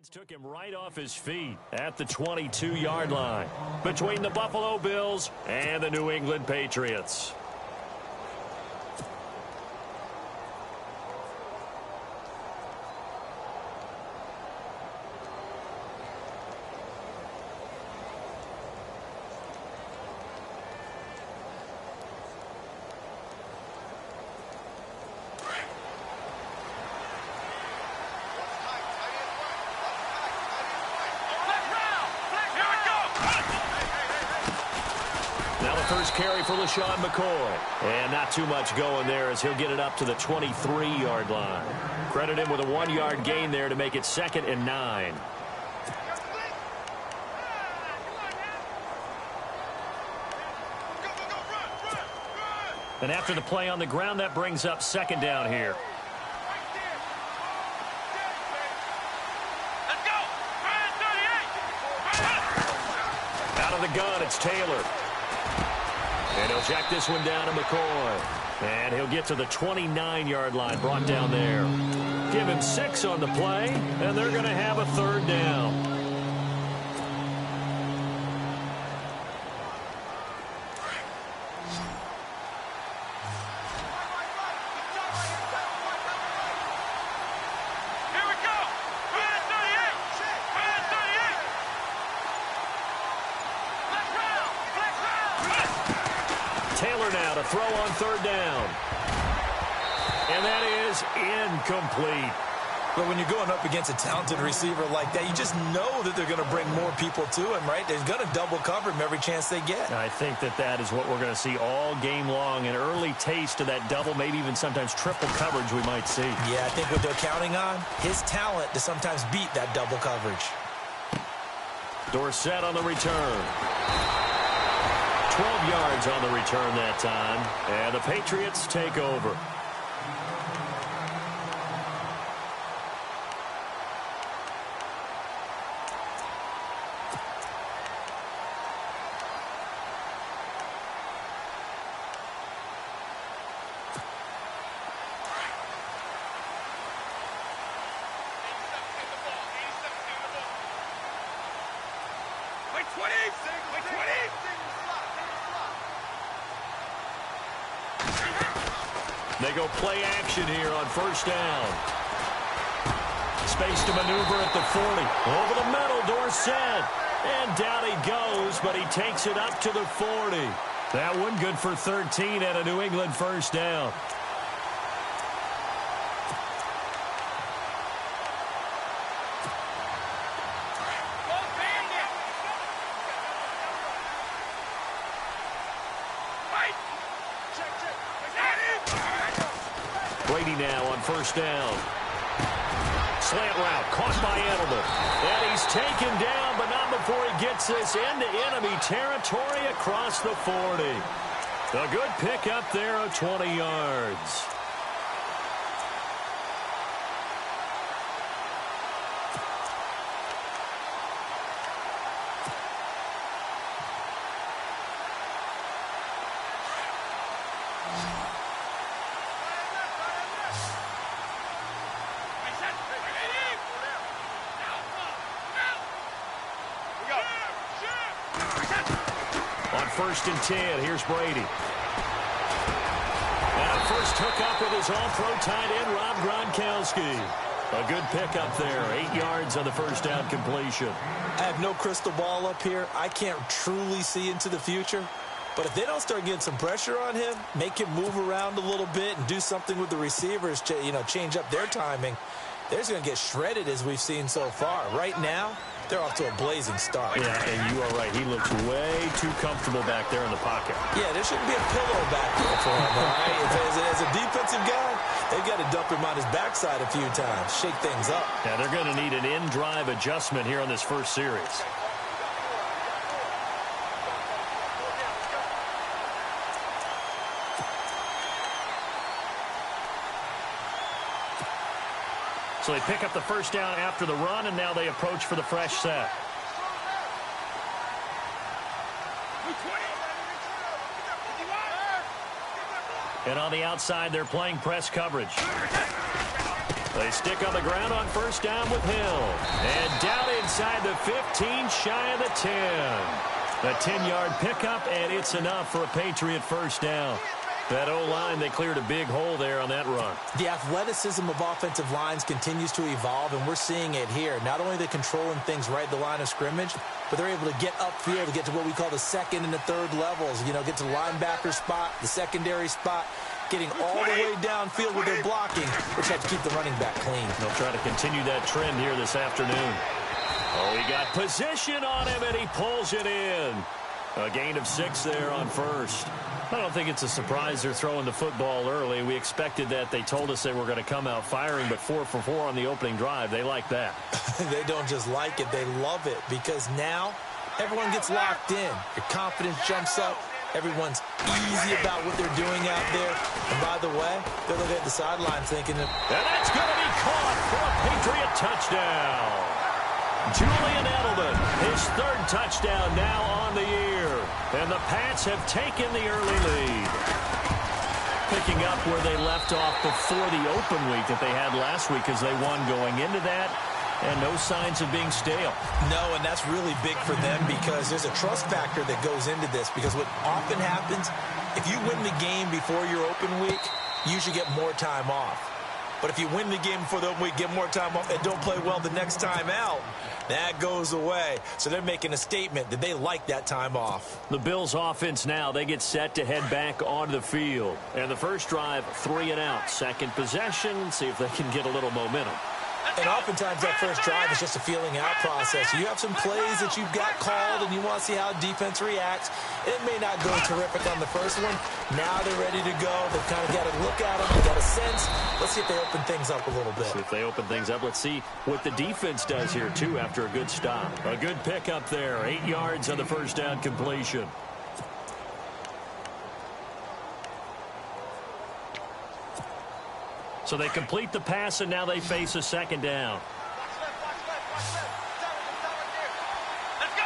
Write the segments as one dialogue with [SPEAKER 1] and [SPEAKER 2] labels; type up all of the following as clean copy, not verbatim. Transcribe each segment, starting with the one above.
[SPEAKER 1] Took him right off his feet at the 22-yard line between the Buffalo Bills and the New England Patriots. First carry for LaShawn McCoy. And not too much going there as he'll get it up to the 23-yard line. Credit him with a 1-yard gain there to make it 2nd and 9. And after the play on the ground, that brings up 2nd down here. Out of the gun, it's Taylor. And he'll check this one down to McCoy. And he'll get to the 29-yard line, brought down there. Give him 6 on the play, and they're going to have a 3rd down. Now to throw on 3rd down. And that is incomplete.
[SPEAKER 2] But when you're going up against a talented receiver like that, you just know that they're going to bring more people to him, right? They're going to double cover him every chance they get.
[SPEAKER 1] I think that is what we're going to see all game long. An early taste of that double, maybe even sometimes triple coverage we might see.
[SPEAKER 2] Yeah, I think what they're counting on, his talent to sometimes beat that double coverage.
[SPEAKER 1] Dorsett on the return. 12 yards on the return that time, and the Patriots take over. They go play action here on 1st down. Space to maneuver at the 40. Over the middle, Dorsett. And down he goes, but he takes it up to the 40. That one good for 13 and a New England 1st down. Brady now on 1st down. Slant route caught by Edelman. And he's taken down, but not before he gets this into enemy territory across the 40. A good pickup there of 20 yards. On 1st and 10, here's Brady. And a first hookup with his all-pro tight end, Rob Gronkowski. A good pickup there, 8 yards on the 1st down completion.
[SPEAKER 2] I have no crystal ball up here. I can't truly see into the future. But if they don't start getting some pressure on him, make him move around a little bit and do something with the receivers, change up their timing, they're just going to get shredded as we've seen so far. Right now, they're off to a blazing start.
[SPEAKER 1] Yeah, and you are right. He looks way too comfortable back there in the pocket.
[SPEAKER 2] Yeah, there shouldn't be a pillow back there for him, all right? As a defensive guy, they've got to dump him on his backside a few times, shake things up.
[SPEAKER 1] Yeah, they're going to need an in-drive adjustment here on this first series. So they pick up the 1st down after the run, and now they approach for the fresh set. And on the outside, they're playing press coverage. They stick on the ground on first down with Hill. And down inside the 15, shy of the 10. A 10-yard pickup, and it's enough for a Patriot first down. That O-line, they cleared a big hole there on that run.
[SPEAKER 2] The athleticism of offensive lines continues to evolve, and we're seeing it here. Not only are they controlling things right at the line of scrimmage, but they're able to get upfield to get to what we call the second and the third levels. You know, get to the linebacker spot, the secondary spot, getting all the way downfield with their blocking, which helps keep the running back clean.
[SPEAKER 1] They'll try to continue that trend here this afternoon. Oh, he got position on him, and he pulls it in. A gain of 6 there on first. I don't think it's a surprise they're throwing the football early. We expected that. They told us they were going to come out firing, but 4 for 4 on the opening drive. They like that.
[SPEAKER 2] They don't just like it. They love it because now everyone gets locked in. Your confidence jumps up. Everyone's easy about what they're doing out there. And by the way, they're looking at the sideline thinking that...
[SPEAKER 1] And that's going to be caught for a Patriot touchdown. Julian Edelman, his 3rd touchdown now on the year. And the Pats have taken the early lead. Picking up where they left off before the open week that they had last week as they won going into that. And no signs of being stale.
[SPEAKER 2] No, and that's really big for them because there's a trust factor that goes into this. Because what often happens, if you win the game before your open week, you should get more time off. But if you win the game before the open week, get more time off, and don't play well the next time out, that goes away. So they're making a statement that they like that time off.
[SPEAKER 1] The Bills offense now, they get set to head back onto the field. And the first drive, 3 and out. Second possession, see if they can get a little momentum.
[SPEAKER 2] And oftentimes that first drive is just a feeling out process. You have some plays that you've got called and you want to see how defense reacts. It may not go terrific on the first one. Now they're ready to go. They've kind of got to look at them. They've got a sense. Let's see if they open things up a little bit.
[SPEAKER 1] If they open things up, let's see what the defense does here, too, after a good stop. A good pickup there. 8 yards on the first down completion. So they complete the pass, and now they face a second down.
[SPEAKER 3] Let's go!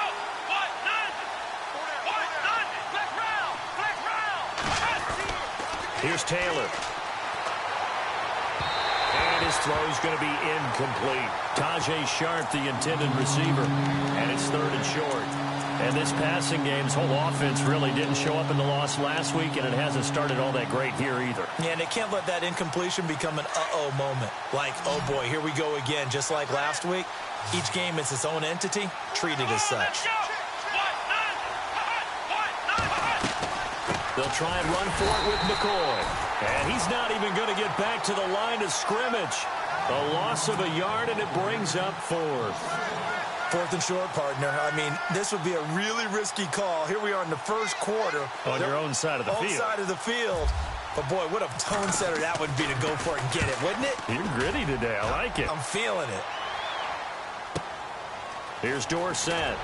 [SPEAKER 1] Here's Taylor. And his throw's going to be incomplete. Tajay Sharp, the intended receiver. And it's 3rd and short. And this passing game's whole offense really didn't show up in the loss last week, and it hasn't started all that great here either.
[SPEAKER 2] Yeah, and they can't let that incompletion become an uh-oh moment. Like, oh boy, here we go again, just like last week. Each game is its own entity, treated as such.
[SPEAKER 1] They'll try and run for it with McCoy. And he's not even going to get back to the line of scrimmage. A loss of a yard, and it brings up 4th.
[SPEAKER 2] 4th and short, partner. I mean, this would be a really risky call. Here we are in the first quarter.
[SPEAKER 1] On your own side of the field.
[SPEAKER 2] Own side of the field. But, boy, what a tone setter that would be to go for it and get it, wouldn't it?
[SPEAKER 1] You're gritty today. I like it.
[SPEAKER 2] I'm feeling it.
[SPEAKER 1] Here's Dorsett.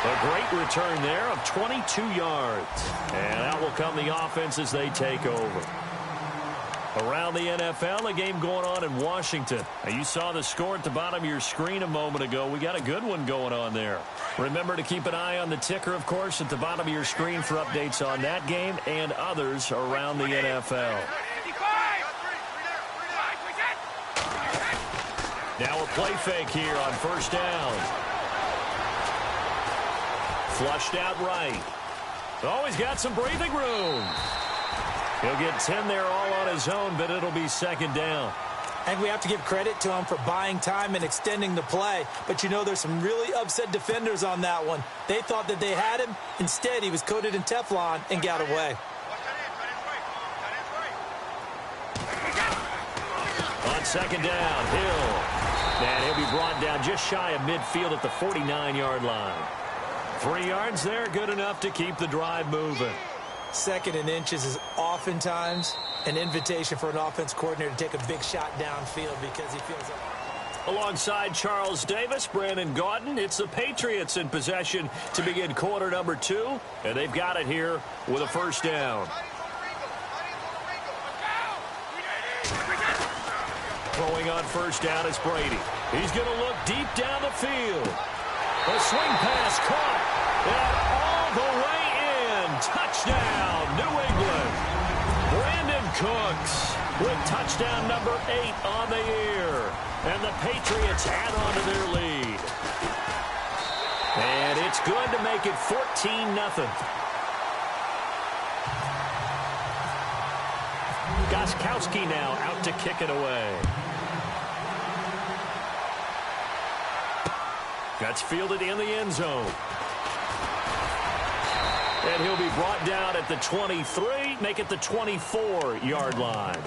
[SPEAKER 1] A great return there of 22 yards. And out will come the offense as they take over. Around the NFL, a game going on in Washington. Now, you saw the score at the bottom of your screen a moment ago. We got a good one going on there. Remember to keep an eye on the ticker, of course, at the bottom of your screen for updates on that game and others around the NFL. Now a play fake here on first down. Flushed out right. Oh, he's got some breathing room. He'll get 10 there all on his own, but it'll be second down.
[SPEAKER 2] And we have to give credit to him for buying time and extending the play. But, you know, there's some really upset defenders on that one. They thought that they had him. Instead, he was coated in Teflon and got away.
[SPEAKER 1] On second down, Hill. And he'll be brought down just shy of midfield at the 49-yard line. 3 yards there, good enough to keep the drive moving.
[SPEAKER 2] 2nd and inches is oftentimes an invitation for an offense coordinator to take a big shot downfield because he feels like...
[SPEAKER 1] Alongside Charles Davis, Brandon Gaudin, it's the Patriots in possession to begin quarter number 2, and they've got it here with a first down. Throwing on first down is Brady. He's going to look deep down the field. A swing pass caught, and all the way in. Touchdown, New England. Brandon Cooks with touchdown number 8 on the year. And the Patriots add on to their lead. And it's good to make it 14-0. Gostkowski now out to kick it away. That's fielded in the end zone. And he'll be brought down at the 23, make it the 24-yard line.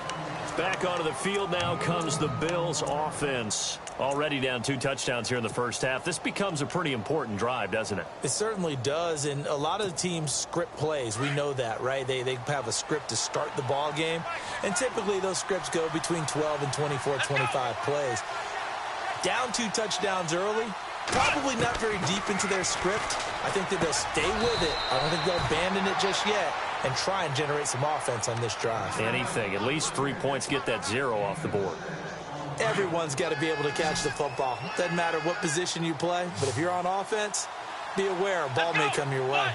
[SPEAKER 1] Back onto the field now comes the Bills offense. Already down 2 touchdowns here in the first half. This becomes a pretty important drive, doesn't it?
[SPEAKER 2] It certainly does, and a lot of the teams script plays. We know that, right? They have a script to start the ball game, and typically those scripts go between 12 and 24, 25 plays. Down 2 touchdowns early, probably not very deep into their script. I think that they'll stay with it. I don't think they'll abandon it just yet and try and generate some offense on this drive.
[SPEAKER 1] Anything. At least 3 points, get that 0 off the board.
[SPEAKER 2] Everyone's got to be able to catch the football. Doesn't matter what position you play, but if you're on offense, be aware a ball may come your way.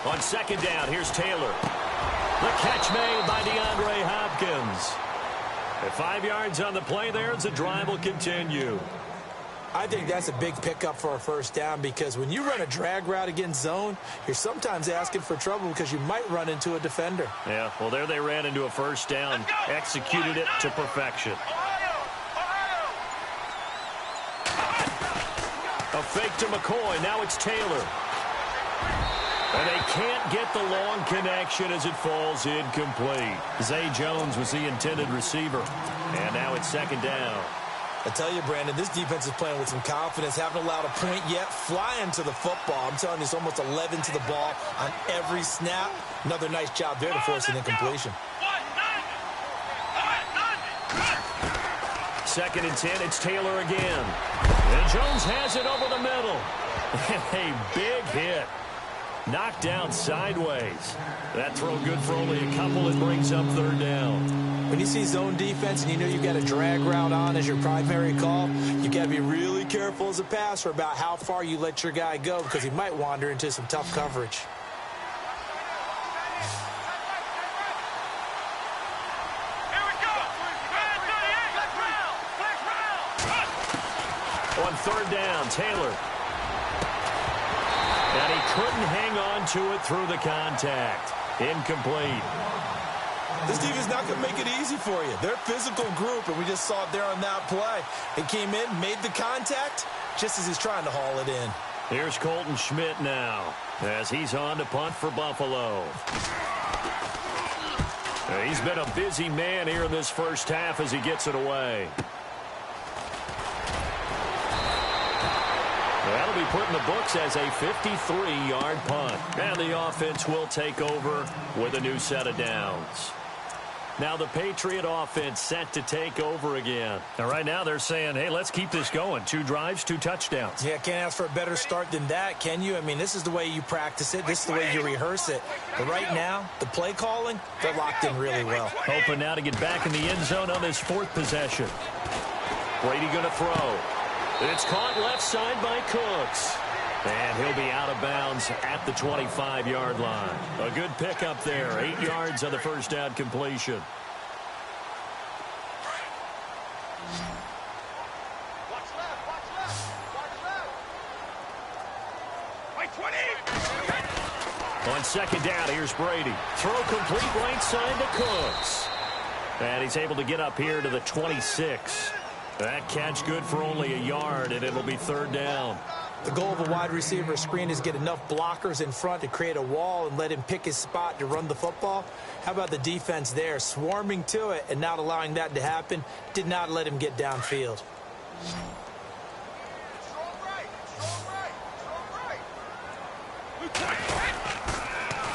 [SPEAKER 1] On second down, here's Taylor. The catch made by DeAndre Hopkins. At 5 yards on the play there, the drive will continue.
[SPEAKER 2] I think that's a big pickup for a first down because when you run a drag route against zone, you're sometimes asking for trouble because you might run into a defender.
[SPEAKER 1] Yeah, well, there they ran into a first down, executed it to perfection. A fake to McCoy. Now it's Taylor. And they can't get the long connection as it falls incomplete. Zay Jones was the intended receiver. And now it's second down.
[SPEAKER 2] I tell you, Brandon, this defense is playing with some confidence. Haven't allowed a point yet. Flying to the football. I'm telling you, it's almost 11 to the ball on every snap. Another nice job there to force an incompletion.
[SPEAKER 1] Second and 10, it's Taylor again. And Jones has it over the middle. A big hit. Knocked down sideways. That throw good for only a couple. It brings up third down.
[SPEAKER 2] When you see zone defense and you know you've got a drag route on as your primary call, you got to be really careful as a passer about how far you let your guy go because he might wander into some tough coverage.
[SPEAKER 1] On third down, Taylor. And he couldn't hang on to it through the contact. Incomplete.
[SPEAKER 2] This defense is not going to make it easy for you. They're a physical group, and we just saw it there on that play. They came in, made the contact, just as he's trying to haul it in.
[SPEAKER 1] Here's Colton Schmidt now, as he's on to punt for Buffalo. He's been a busy man here in this first half as he gets it away. That'll be put in the books as a 53-yard punt. And the offense will take over with a new set of downs. Now the Patriot offense set to take over again. And right now they're saying, hey, let's keep this going. 2 drives, 2 touchdowns.
[SPEAKER 2] Yeah, can't ask for a better start than that, can you? I mean, this is the way you practice it. This is the way you rehearse it. But right now, the play calling, they're locked in really well.
[SPEAKER 1] Hoping now to get back in the end zone on this 4th possession. Brady going to throw. It's caught left side by Cooks. And he'll be out of bounds at the 25-yard line. A good pickup there. 8 yards on the first down completion. On second down, here's Brady. Throw complete right side to Cooks. And he's able to get up here to the 26. That catch good for only a yard, and it'll be third down.
[SPEAKER 2] The goal of a wide receiver screen is get enough blockers in front to create a wall and let him pick his spot to run the football. How about the defense there, swarming to it and not allowing that to happen? Did not let him get downfield.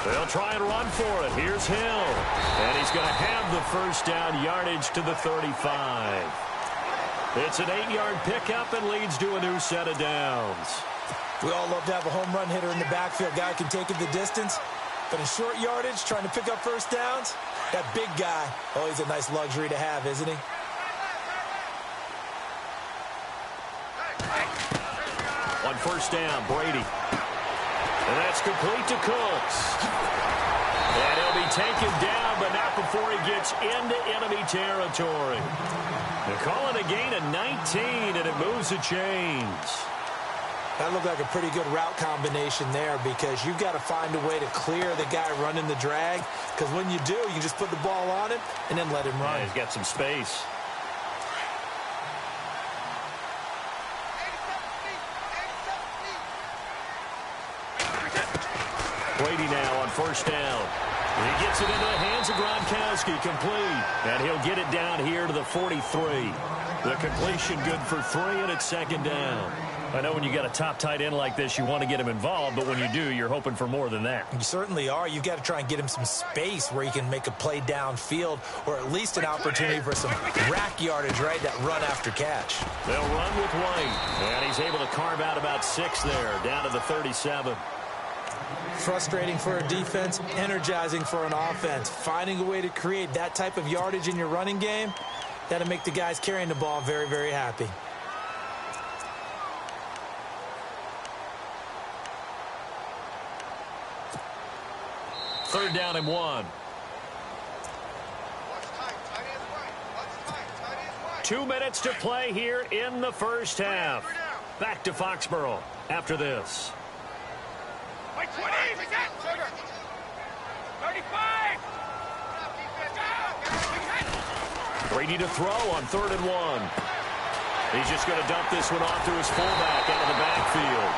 [SPEAKER 1] They'll try and run for it. Here's Hill. And he's going to have the first down yardage to the 35. It's an 8-yard pickup and leads to a new set of downs.
[SPEAKER 2] We all love to have a home run hitter in the backfield. Guy can take it the distance. But in short yardage, trying to pick up first downs, that big guy, oh, he's a nice luxury to have, isn't he?
[SPEAKER 1] On first down, Brady. And that's complete to Cooks. And he'll be taken down, but not before he gets into enemy territory. They're calling a gain of 19, and it moves the chains.
[SPEAKER 2] That looked like a pretty good route combination there because you've got to find a way to clear the guy running the drag, because when you do, you just put the ball on him and then let him run.
[SPEAKER 1] Yeah, he's got some space. Brady now on first down. He gets it into the hands of Gronkowski, complete. And he'll get it down here to the 43. The completion good for 3, and it's second down. I know when you got a top tight end like this, you want to get him involved, but when you do, you're hoping for more than that.
[SPEAKER 2] You certainly are. You've got to try and get him some space where he can make a play downfield, or at least an opportunity for some rack yardage, right, that run after catch.
[SPEAKER 1] They'll run with White, and he's able to carve out about 6 there, down to the 37.
[SPEAKER 2] Frustrating for a defense, energizing for an offense. Finding a way to create that type of yardage in your running game, that'll make the guys carrying the ball very, very happy.
[SPEAKER 1] Third down and 1. 2 minutes to play here in the first half. Back to Foxborough after this.
[SPEAKER 3] 35.
[SPEAKER 1] Brady to throw on 3rd and 1. He's just going to dump this one off to his fullback out of the backfield.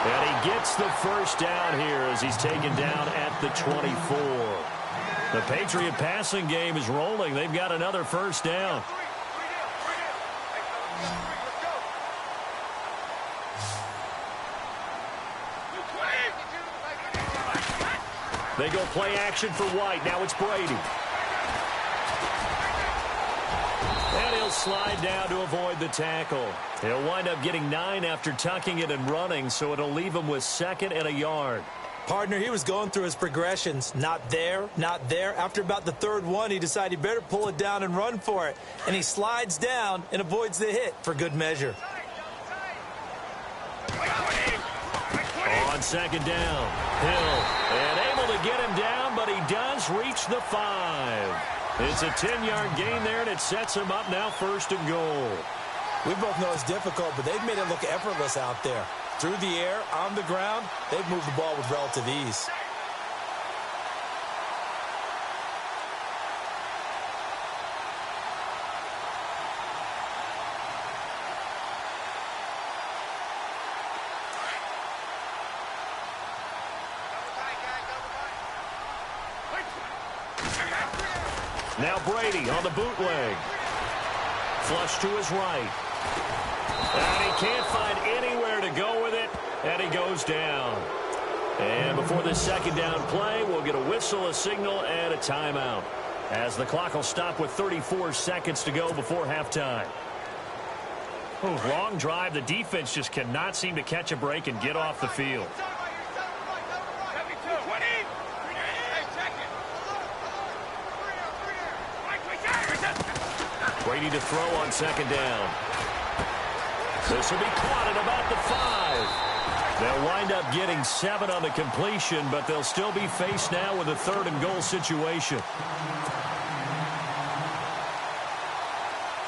[SPEAKER 1] And he gets the first down here as he's taken down at the 24. The Patriot passing game is rolling. They've got another first down. They go play action for White. Now it's Brady. And he'll slide down to avoid the tackle. He'll wind up getting 9 after tucking it and running, so it'll leave him with 2nd and a yard.
[SPEAKER 2] Partner, he was going through his progressions. Not there, not there. After about the 3rd one, he decided he better pull it down and run for it. And he slides down and avoids the hit for good measure.
[SPEAKER 1] On 2nd down, Hill, and able to get him down, but he does reach the 5. It's a 10-yard gain there, and it sets him up now 1st and goal.
[SPEAKER 2] We both know it's difficult, but they've made it look effortless out there. Through the air, on the ground, they've moved the ball with relative ease.
[SPEAKER 1] Now Brady on the bootleg. Flush to his right. And he can't find anywhere to go with it, and he goes down. And before this 2nd down play, we'll get a whistle, a signal, and a timeout, as the clock will stop with 34 seconds to go before halftime. Long drive. The defense just cannot seem to catch a break and get off the field. Brady to throw on 2nd down. This will be caught at about the 5. They'll wind up getting 7 on the completion, but they'll still be faced now with a 3rd and goal situation.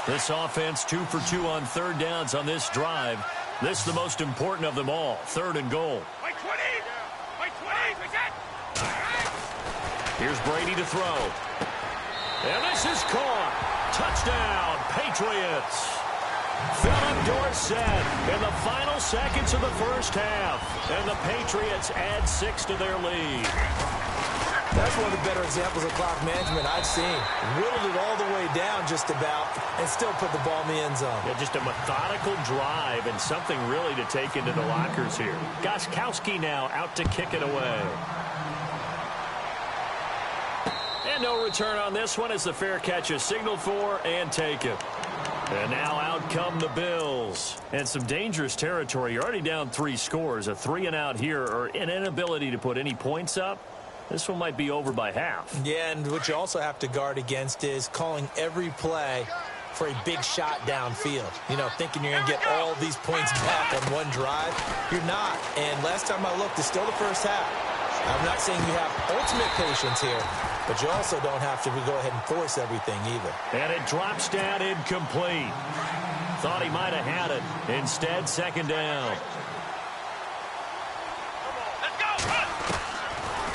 [SPEAKER 1] This offense 2 for 2 on 3rd downs on this drive. This is the most important of them all, 3rd and goal. Here's Brady to throw. And this is caught. Touchdown, Patriots. Philip Dorsett in the final seconds of the first half. And the Patriots add 6 to their lead.
[SPEAKER 2] That's one of the better examples of clock management I've seen. Whittled it all the way down just about and still put the ball in the end zone.
[SPEAKER 1] Yeah, just a methodical drive and something really to take into the lockers here. Gostkowski now out to kick it away. And no return on this one as the fair catch is signaled for and taken. And now out come the Bills. And some dangerous territory. You're already down 3 scores. A 3-and-out here, or an inability to put any points up. This one might be over by half.
[SPEAKER 2] Yeah, and what you also have to guard against is calling every play for a big shot downfield. You know, thinking you're going to get all these points back on one drive. You're not. And last time I looked, it's still the first half. I'm not saying you have ultimate patience here, but you also don't have to go ahead and force everything either.
[SPEAKER 1] And it drops down incomplete. Thought he might have had it. Instead, second down.
[SPEAKER 3] Let's go. Run.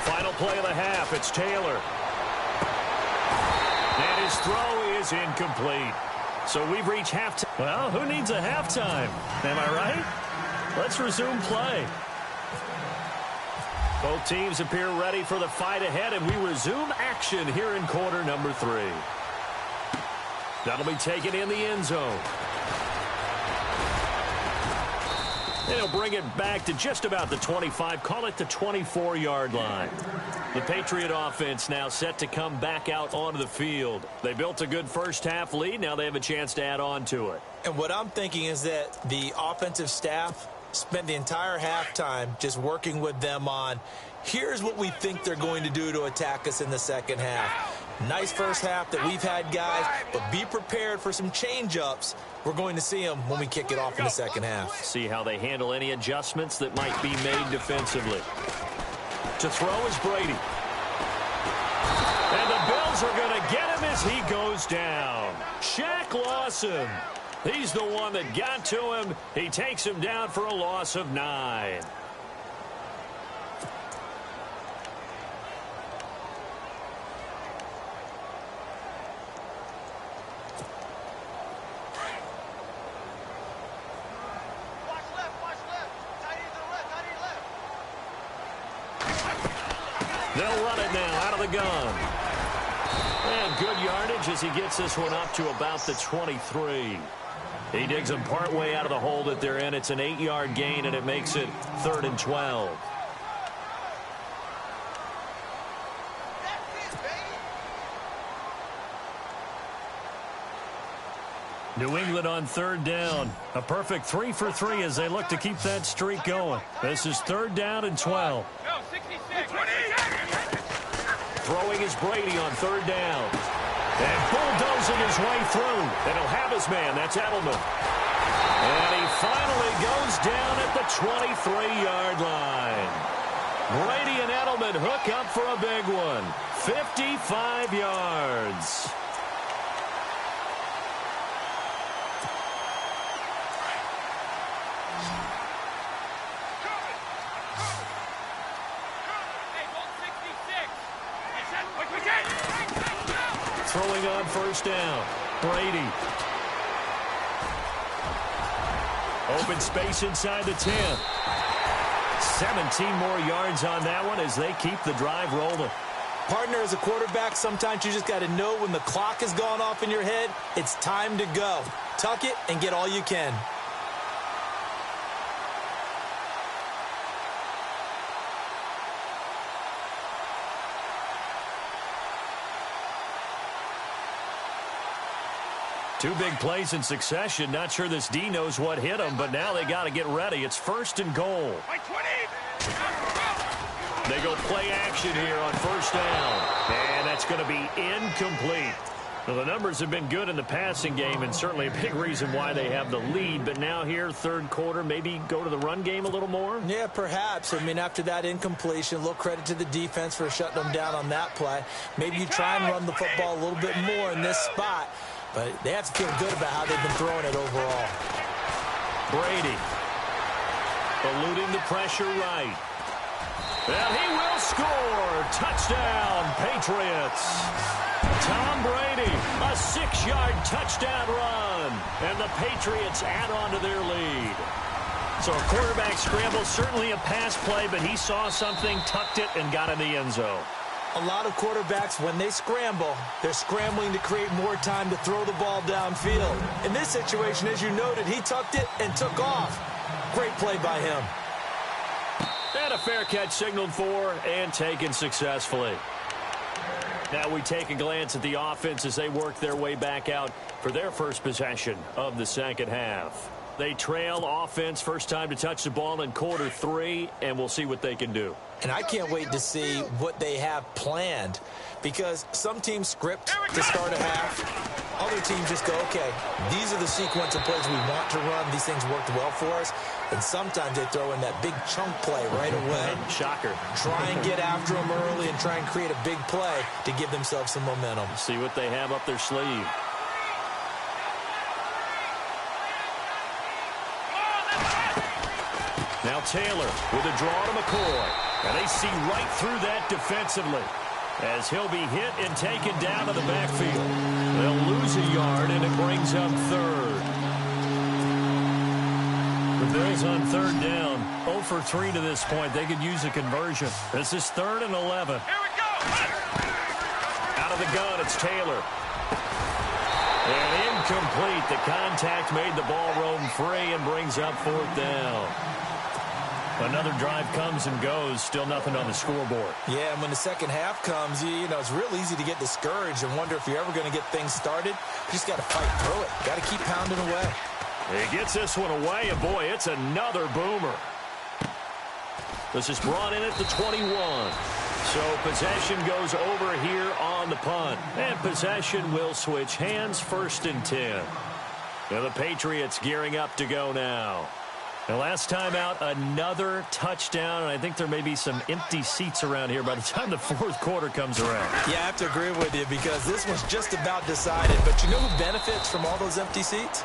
[SPEAKER 1] Final play of the half. It's Taylor. And his throw is incomplete. So we've reached halftime. Well, who needs a halftime? Am I right? Let's resume play. Both teams appear ready for the fight ahead, and we resume action here in quarter number 3. That'll be taken in the end zone. And he'll bring it back to just about the 25, call it the 24-yard line. The Patriot offense now set to come back out onto the field. They built a good first-half lead. Now they have a chance to add on to it.
[SPEAKER 2] And what I'm thinking is that the offensive staff spent the entire halftime just working with them on, here's what we think they're going to do to attack us in the second half. Nice first half that we've had, guys, but be prepared for some change-ups. We're going to see them when we kick it off in the second half.
[SPEAKER 1] See how they handle any adjustments that might be made defensively. To throw is Brady. And the Bills are going to get him as he goes down. Shaq Lawson. He's the one that got to him. He takes him down for a loss of 9. They'll run it now out of the gun. And good yardage as he gets this one up to about the 23. He digs them partway out of the hole that they're in. It's an 8-yard gain, and it makes it 3rd and 12. New England on 3rd down. A perfect 3 for 3 as they look to keep that streak going. This is 3rd down and 12.
[SPEAKER 3] Go, 66.
[SPEAKER 1] Throwing is Brady on 3rd down. And bulldozing his way through. And he'll have his man. That's Edelman. And he finally goes down at the 23-yard line. Brady and Edelman hook up for a big one. 55 yards. Throwing on 1st down. Brady. Open space inside the 10. 17 more yards on that one as they keep the drive rolling.
[SPEAKER 2] Partner, as a quarterback, sometimes you just got to know when the clock has gone off in your head, it's time to go. Tuck it and get all you can.
[SPEAKER 1] Two big plays in succession. Not sure this D knows what hit them, but now they got to get ready. It's 1st and goal. They go play action here on 1st down. And that's going to be incomplete. Well, the numbers have been good in the passing game and certainly a big reason why they have the lead. But now here, 3rd quarter, maybe go to the run game a little more?
[SPEAKER 2] Yeah, perhaps. I mean, after that incompletion, a little credit to the defense for shutting them down on that play. Maybe you try and run the football a little bit more in this spot. But they have to feel good about how they've been throwing it overall.
[SPEAKER 1] Brady eluding the pressure right. And he will score. Touchdown, Patriots. Tom Brady, a 6-yard touchdown run. And the Patriots add on to their lead. So a quarterback scramble, certainly a pass play, but he saw something, tucked it, and got in the end zone.
[SPEAKER 2] A lot of quarterbacks, when they scramble, they're scrambling to create more time to throw the ball downfield. In this situation, as you noted, he tucked it and took off. Great play by him.
[SPEAKER 1] And a fair catch signaled for and taken successfully. Now we take a glance at the offense as they work their way back out for their first possession of the second half. They trail offense, first time to touch the ball in quarter 3, and we'll see what they can do.
[SPEAKER 2] And I can't wait to see what they have planned, because some teams script to start a half. Other teams just go, okay, these are the sequence of plays we want to run. These things worked well for us. And sometimes they throw in that big chunk play right away.
[SPEAKER 1] Shocker.
[SPEAKER 2] Try and get after them early and try and create a big play to give themselves some momentum.
[SPEAKER 1] See what they have up their sleeve. Now Taylor with a draw to McCoy. And they see right through that defensively as he'll be hit and taken down to the backfield. They'll lose a yard, and it brings up third. The Bills on third down. 0 for 3 to this point. They could use a conversion. This is 3rd and 11.
[SPEAKER 3] Here we go.
[SPEAKER 1] Out of the gun, it's Taylor. And incomplete. The contact made the ball roam free and brings up 4th down. Another drive comes and goes. Still nothing on the scoreboard.
[SPEAKER 2] Yeah, and when the second half comes, you know, it's real easy to get discouraged and wonder if you're ever going to get things started. You just got to fight through it. Got to keep pounding away.
[SPEAKER 1] He gets this one away, and boy, it's another boomer. This is brought in at the 21. So possession goes over here on the punt. And possession will switch hands, 1st and 10. Now the Patriots gearing up to go now. The last time out, another touchdown, and I think there may be some empty seats around here by the time the 4th quarter comes around.
[SPEAKER 2] Yeah, I have to agree with you because this one's just about decided. But you know who benefits from all those empty seats?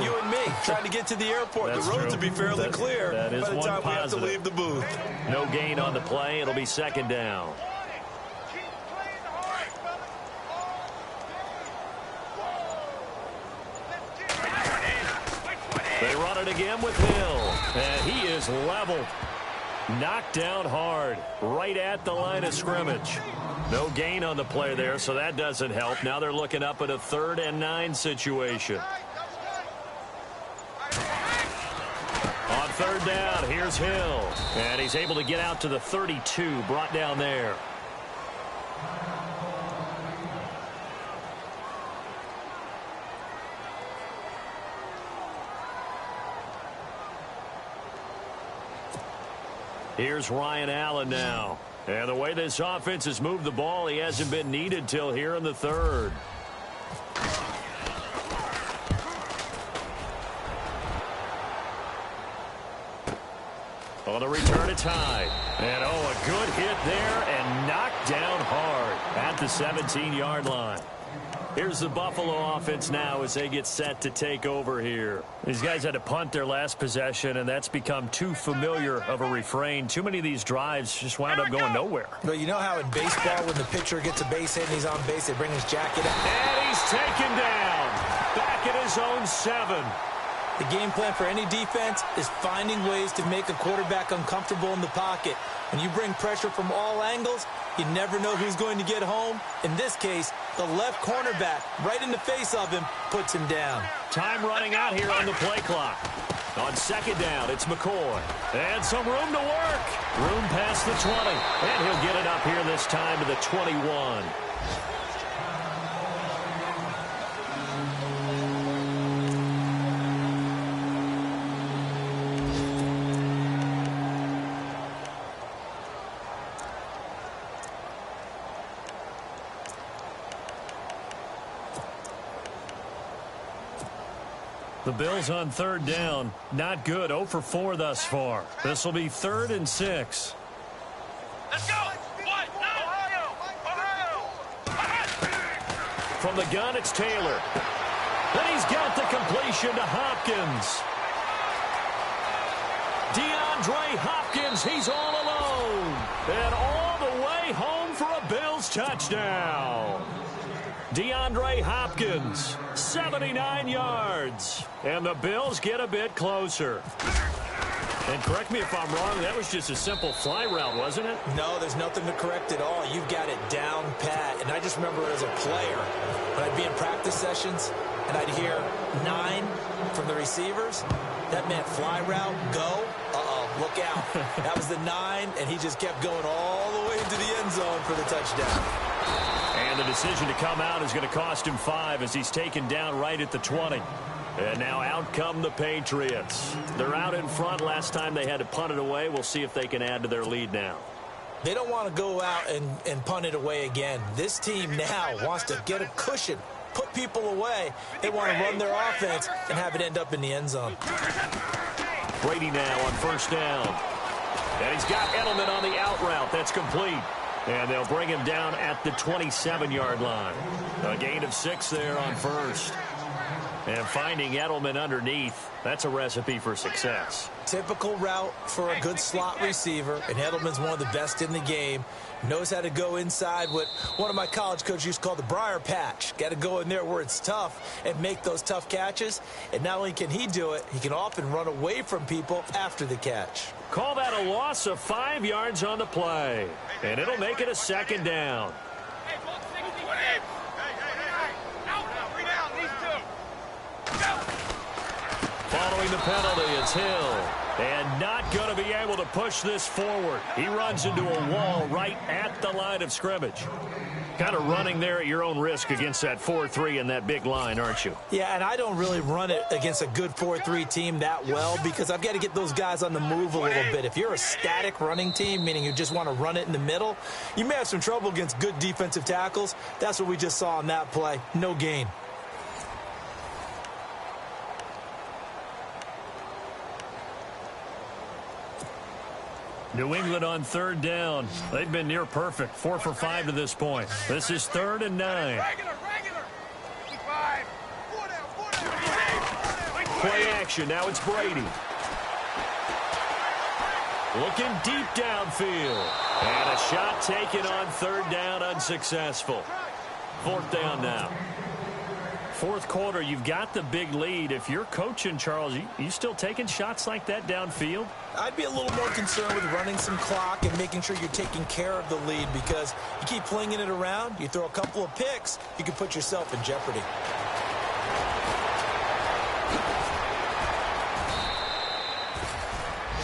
[SPEAKER 2] You and me, trying to get to the airport.
[SPEAKER 1] That's
[SPEAKER 2] the roads
[SPEAKER 1] true.
[SPEAKER 2] will be fairly clear
[SPEAKER 1] that is
[SPEAKER 2] by the
[SPEAKER 1] one
[SPEAKER 2] time we have to
[SPEAKER 1] positive.
[SPEAKER 2] leave the booth.
[SPEAKER 1] No gain on the play. It'll be 2nd down. They run it again with Hill. And he is leveled. Knocked down hard. Right at the line of scrimmage. No gain on the play there, so that doesn't help. Now they're looking up at a 3rd and 9 situation. On 3rd down, here's Hill. And he's able to get out to the 32, brought down there. Here's Ryan Allen now. And the way this offense has moved the ball, he hasn't been needed till here in the 3rd. On the return, it's high. And, oh, a good hit there and knocked down hard at the 17-yard line. Here's the Buffalo offense now as they get set to take over here. These guys had to punt their last possession, and that's become too familiar of a refrain. Too many of these drives just wound up going nowhere.
[SPEAKER 2] But you know how in baseball, when the pitcher gets a base hit and he's on base, they bring his jacket up?
[SPEAKER 1] And he's taken down. Back at his own 7.
[SPEAKER 2] The game plan for any defense is finding ways to make a quarterback uncomfortable in the pocket. When you bring pressure from all angles, you never know who's going to get home. In this case, the left cornerback, right in the face of him, puts him down.
[SPEAKER 1] Time running out here on the play clock. On 2nd down, it's McCoy. And some room to work. Room past the 20. And he'll get it up here this time to the 21. The Bills on 3rd down. Not good. 0 for 4 thus far. This will be 3rd and 6.
[SPEAKER 3] Let's go. What? Ohio.
[SPEAKER 1] From the gun, it's Taylor. And he's got the completion to Hopkins. DeAndre Hopkins, he's all alone. And all the way home for a Bills touchdown. DeAndre Hopkins, 79 yards. And the Bills get a bit closer. And correct me if I'm wrong, that was just a simple fly route, wasn't it?
[SPEAKER 2] No, there's nothing to correct at all. You've got it down pat. And I just remember as a player, when I'd be in practice sessions, and I'd hear 9 from the receivers, that meant fly route, go, look out. That was the 9, and he just kept going all the way into the end zone for the touchdown.
[SPEAKER 1] And the decision to come out is going to cost him 5 as he's taken down right at the 20. And now out come the Patriots. They're out in front. Last time they had to punt it away. We'll see if they can add to their lead now.
[SPEAKER 2] They don't want to go out and punt it away again. This team now wants to get a cushion, put people away. They want to run their offense and have it end up in the end zone.
[SPEAKER 1] Brady now on first down. And he's got Edelman on the out route. That's complete. And they'll bring him down at the 27-yard line. A gain of 6 there on first. And finding Edelman underneath, that's a recipe for success.
[SPEAKER 2] Typical route for a good slot receiver, and Edelman's one of the best in the game. Knows how to go inside what one of my college coaches used to call the briar patch. Got to go in there where it's tough and make those tough catches. And not only can he do it, he can often run away from people after the catch.
[SPEAKER 1] Call that a loss of 5 yards on the play. And it'll make it a second down. Following the penalty, it's Hill. And not going to be able to push this forward. He runs into a wall right at the line of scrimmage. Kind of running there at your own risk against that 4-3 and that big line, aren't you?
[SPEAKER 2] Yeah, and I don't really run it against a good 4-3 team that well because I've got to get those guys on the move a little bit. If you're a static running team, meaning you just want to run it in the middle, you may have some trouble against good defensive tackles. That's what we just saw on that play. No gain.
[SPEAKER 1] New England on third down. They've been near perfect. 4 for 5 to this point. This is 3rd and 9. Play action. Now it's Brady. Looking deep downfield. And a shot taken on 3rd down, unsuccessful. 4th down now. 4th quarter, you've got the big lead. If you're coaching, Charles, you still taking shots like that downfield?
[SPEAKER 2] I'd be a little more concerned with running some clock and making sure you're taking care of the lead because you keep flinging it around, you throw a couple of picks, you can put yourself in jeopardy.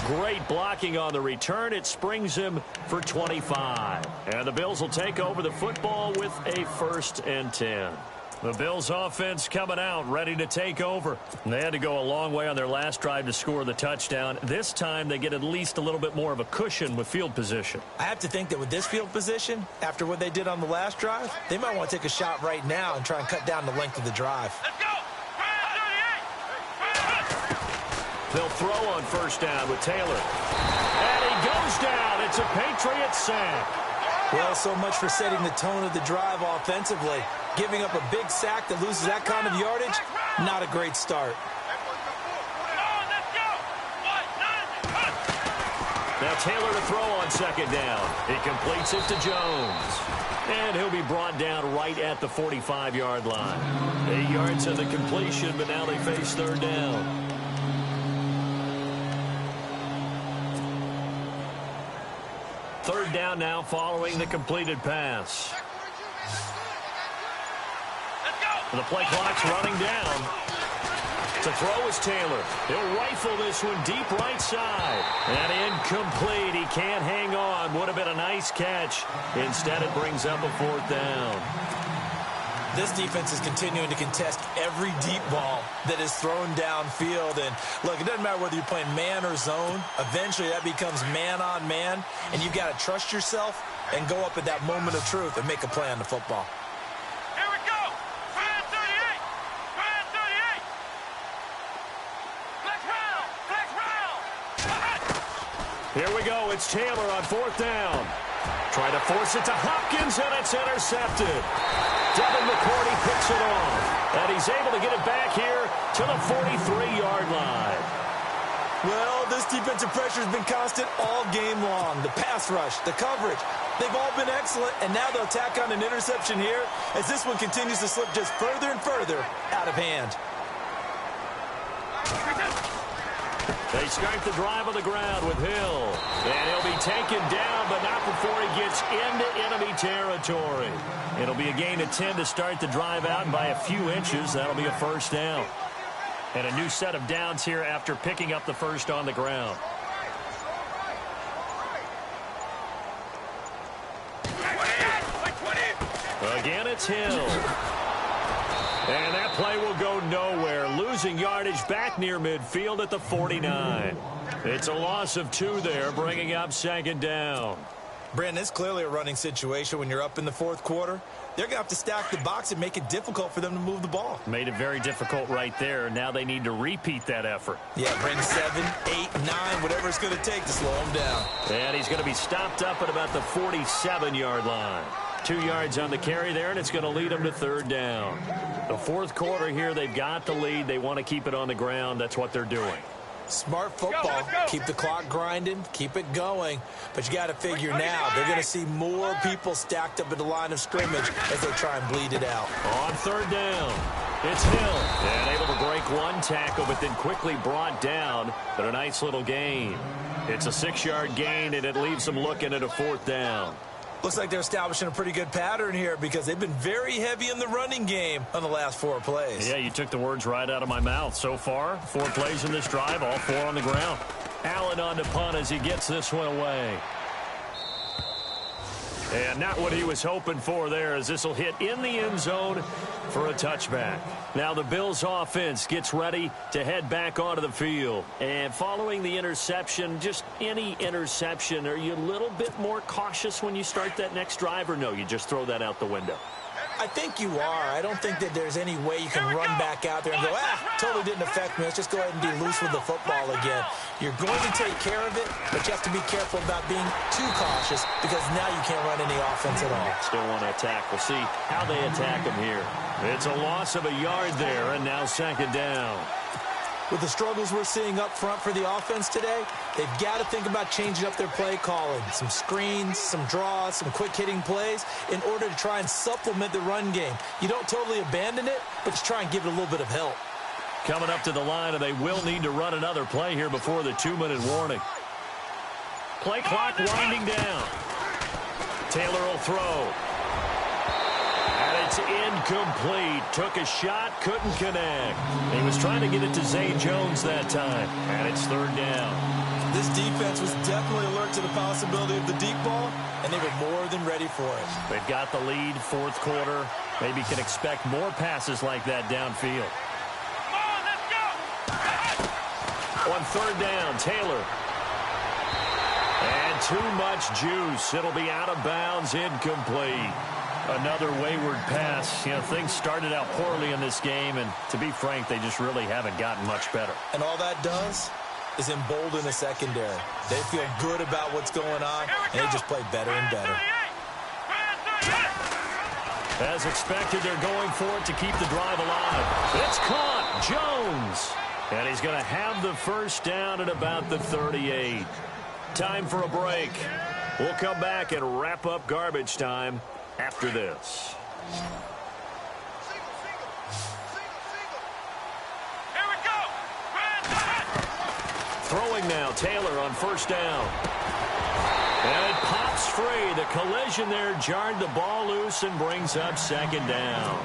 [SPEAKER 1] Great blocking on the return. It springs him for 25. And the Bills will take over the football with a 1st and 10. The Bills offense coming out, ready to take over. They had to go a long way on their last drive to score the touchdown. This time they get at least a little bit more of a cushion with field position.
[SPEAKER 2] I have to think that with this field position, after what they did on the last drive, they might want to take a shot right now and try and cut down the length of the drive.
[SPEAKER 3] Let's go!
[SPEAKER 1] They'll throw on first down with Taylor. And he goes down. It's a Patriot sack.
[SPEAKER 2] Well, so much for setting the tone of the drive offensively. Giving up a big sack that loses that kind of yardage, not a great start.
[SPEAKER 1] Now Taylor to throw on 2nd down. He completes it to Jones. And he'll be brought down right at the 45-yard line. 8 yards of the completion, but now they face 3rd down. Third down now following the completed pass. The play clock's running down. To throw is Taylor. He'll rifle this one deep right side. And incomplete. He can't hang on. Would have been a nice catch. Instead, it brings up a 4th down.
[SPEAKER 2] This defense is continuing to contest every deep ball that is thrown downfield. And, look, it doesn't matter whether you're playing man or zone. Eventually, that becomes man-on-man. And you've got to trust yourself and go up at that moment of truth and make a play on the football.
[SPEAKER 1] Here we go. It's Taylor on 4th down. Trying to force it to Hopkins, and it's intercepted. Devin McCourty picks it off. And he's able to get it back here to the 43-yard line.
[SPEAKER 2] Well, this defensive pressure has been constant all game long. The pass rush, the coverage, they've all been excellent. And now they'll tack on an interception here as this one continues to slip just further and further out of hand.
[SPEAKER 1] They start the drive on the ground with Hill. And he'll be taken down, but not before he gets into enemy territory. It'll be a gain of 10 to start the drive out, and by a few inches, that'll be a 1st down. And a new set of downs here after picking up the first on the ground. Again, it's Hill. And that play will go nowhere. Losing yardage back near midfield at the 49. It's a loss of 2 there, bringing up 2nd down.
[SPEAKER 2] Brandon, it's clearly a running situation when you're up in the fourth quarter. They're going to have to stack the box and make it difficult for them to move the ball.
[SPEAKER 1] Made it very difficult right there. Now they need to repeat that effort.
[SPEAKER 2] Yeah, bring 7, 8, 9, whatever it's going to take to slow him down.
[SPEAKER 1] And he's going to be stopped up at about the 47-yard line. 2 yards on the carry there, and it's going to lead them to third down. The fourth quarter here, they've got the lead. They want to keep it on the ground. That's what they're doing.
[SPEAKER 2] Smart football. Keep the clock grinding, keep it going. But you got to figure now, they're going to see more people stacked up at the line of scrimmage as they try and bleed it out.
[SPEAKER 1] On third down, it's Hill. And able to break one tackle, but then quickly brought down. But a nice little gain. It's a 6-yard gain, and it leaves them looking at a fourth down.
[SPEAKER 2] Looks like they're establishing a pretty good pattern here because they've been very heavy in the running game on the last 4 plays.
[SPEAKER 1] Yeah, you took the words right out of my mouth. So far, 4 plays in this drive, all 4 on the ground. Allen on the punt as he gets this one away. And not what he was hoping for there, as this will hit in the end zone for a touchback. Now the Bills offense gets ready to head back onto the field. And following the interception, just any interception, are you a little bit more cautious when you start that next drive, or no, you just throw that out the window?
[SPEAKER 2] I think you are. I don't think that there's any way you can run back out there and go, totally didn't affect me. Let's just go ahead and be loose with the football again. You're going to take care of it, but you have to be careful about being too cautious because now you can't run any offense at all.
[SPEAKER 1] Still want to attack. We'll see how they attack them here. It's a loss of a yard there, and now second down.
[SPEAKER 2] With the struggles we're seeing up front for the offense today, they've got to think about changing up their play calling. Some screens, some draws, some quick-hitting plays in order to try and supplement the run game. You don't totally abandon it, but you try and give it a little bit of help.
[SPEAKER 1] Coming up to the line, and they will need to run another play here before the 2-minute warning. Play clock winding down. Taylor will throw. And it's incomplete. Took a shot, couldn't connect. He was trying to get it to Zay Jones that time. And it's third down.
[SPEAKER 2] This defense was definitely alert to the possibility of the deep ball, and they were more than ready for it.
[SPEAKER 1] They've got the lead, fourth quarter. Maybe can expect more passes like that downfield.
[SPEAKER 3] Come on, let's go!
[SPEAKER 1] On third down, Taylor. And too much juice. It'll be out of bounds, incomplete. Another wayward pass. You know, things started out poorly in this game, and to be frank, they just really haven't gotten much better.
[SPEAKER 2] And all that does is embolden the secondary. They feel good about what's going on, and they just play better and better.
[SPEAKER 1] As expected, they're going for it to keep the drive alive. It's caught. Jones. And he's going to have the first down at about the 38. Time for a break. We'll come back and wrap up garbage time after this.
[SPEAKER 3] Here we go!
[SPEAKER 1] Throwing now, Taylor on first down. And it pops free. The collision there jarred the ball loose and brings up second down.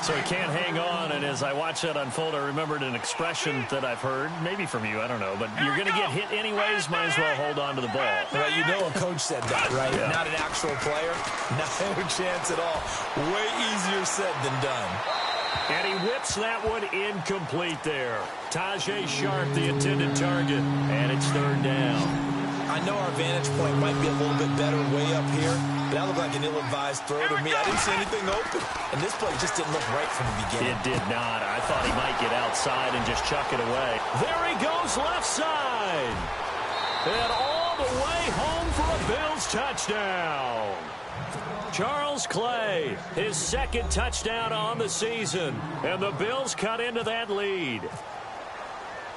[SPEAKER 1] So he can't hang on, and as I watch that unfold, I remembered an expression that I've heard, maybe from you, I don't know, but you're going to get hit anyways, might as well hold on to the ball.
[SPEAKER 2] Well, you know a coach said that, right?
[SPEAKER 1] Yeah.
[SPEAKER 2] Not an actual player. No chance at all. Way easier said than done.
[SPEAKER 1] And he whips that one incomplete there. Tajay Sharp, the intended target, and it's third down.
[SPEAKER 2] I know our vantage point might be a little bit better way up here, but that looked like an ill-advised throw to me. I didn't see anything open, and this play just didn't look right from the beginning.
[SPEAKER 1] It did not. I thought he might get outside and just chuck it away. There he goes left side. And all the way home for a Bills touchdown. Charles Clay, his second touchdown on the season, and the Bills cut into that lead.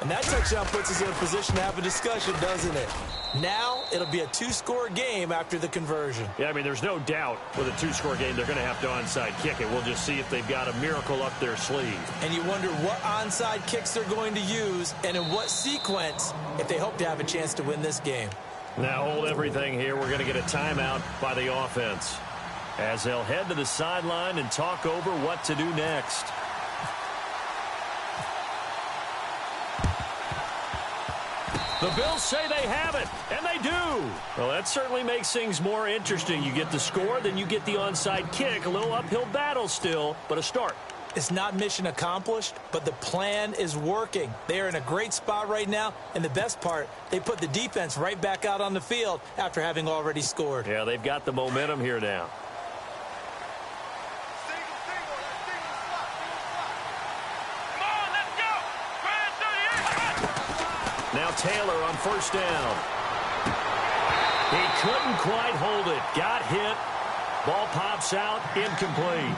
[SPEAKER 2] And that touchdown puts us in a position to have a discussion, doesn't it? Now it'll be a 2-score game after the conversion.
[SPEAKER 1] Yeah, I mean, there's no doubt with a 2-score game they're going to have to onside kick it. We'll just see if they've got a miracle up their sleeve.
[SPEAKER 2] And you wonder what onside kicks they're going to use and in what sequence if they hope to have a chance to win this game.
[SPEAKER 1] Now hold everything here. We're going to get a timeout by the offense as they'll head to the sideline and talk over what to do next. The Bills say they have it, and they do. Well, that certainly makes things more interesting. You get the score, then you get the onside kick. A little uphill battle still, but a start.
[SPEAKER 2] It's not mission accomplished, but the plan is working. They are in a great spot right now, and the best part, they put the defense right back out on the field after having already scored.
[SPEAKER 1] Yeah, they've got the momentum here now. Now Taylor on first down. He couldn't quite hold it. Got hit. Ball pops out, incomplete.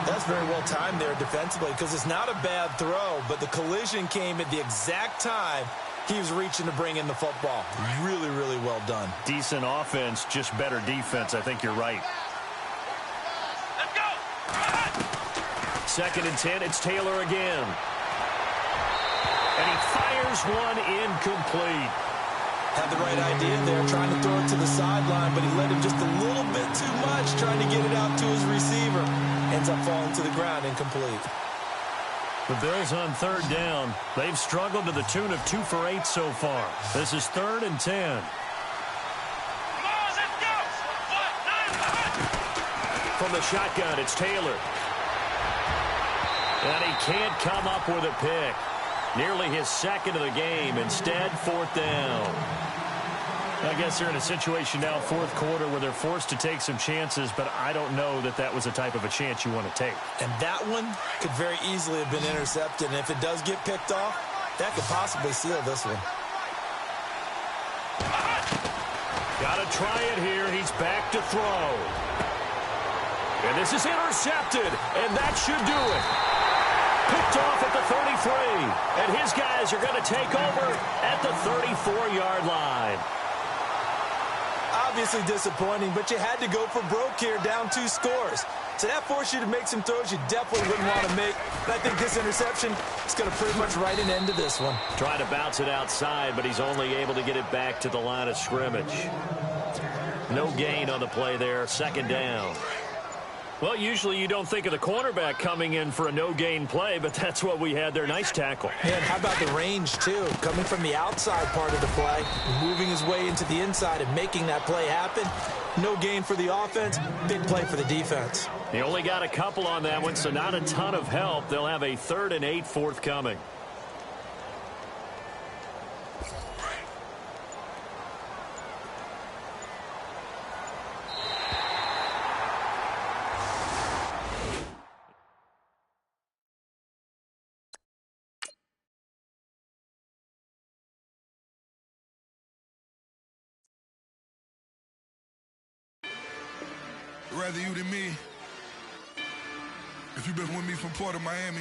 [SPEAKER 2] That's very well timed there defensively because it's not a bad throw, but the collision came at the exact time he was reaching to bring in the football. Really, really well done.
[SPEAKER 1] Decent offense, just better defense. I think you're right.
[SPEAKER 3] Let's go.
[SPEAKER 1] 2nd and 10, it's Taylor again. And he fires one incomplete.
[SPEAKER 2] Had the right idea there, trying to throw it to the sideline, but he led him just a little bit too much, trying to get it out to his receiver. Ends up falling to the ground, incomplete.
[SPEAKER 1] The Bills on 3rd down. They've struggled to the tune of 2 for 8 so far. This is 3rd and 10.
[SPEAKER 3] Come on, let's go. 1, 9,
[SPEAKER 1] From the shotgun, it's Taylor. And he can't come up with a pick. Nearly his 2nd of the game. Instead, 4th down. I guess they're in a situation now, 4th quarter, where they're forced to take some chances, but I don't know that that was the type of a chance you want to take.
[SPEAKER 2] And that one could very easily have been intercepted, and if it does get picked off, that could possibly seal this one.
[SPEAKER 1] Got to try it here. He's back to throw. And this is intercepted, and that should do it. Picked off at the 33, and his guys are going to take over at the 34-yard line.
[SPEAKER 2] Obviously disappointing, but you had to go for broke here, down 2 scores. So that forced you to make some throws you definitely wouldn't want to make. And I think this interception is going to pretty much write an end to this one.
[SPEAKER 1] Trying to bounce it outside, but he's only able to get it back to the line of scrimmage. No gain on the play there, 2nd down. Well, usually you don't think of the cornerback coming in for a no-gain play, but that's what we had there. Nice tackle.
[SPEAKER 2] And how about the range, too? Coming from the outside part of the play, moving his way into the inside and making that play happen. No gain for the offense, big play for the defense.
[SPEAKER 1] He only got a couple on that one, so not a ton of help. They'll have a 3rd and 8 forthcoming.
[SPEAKER 4] Rather you than me. If you've been with me from Port of Miami,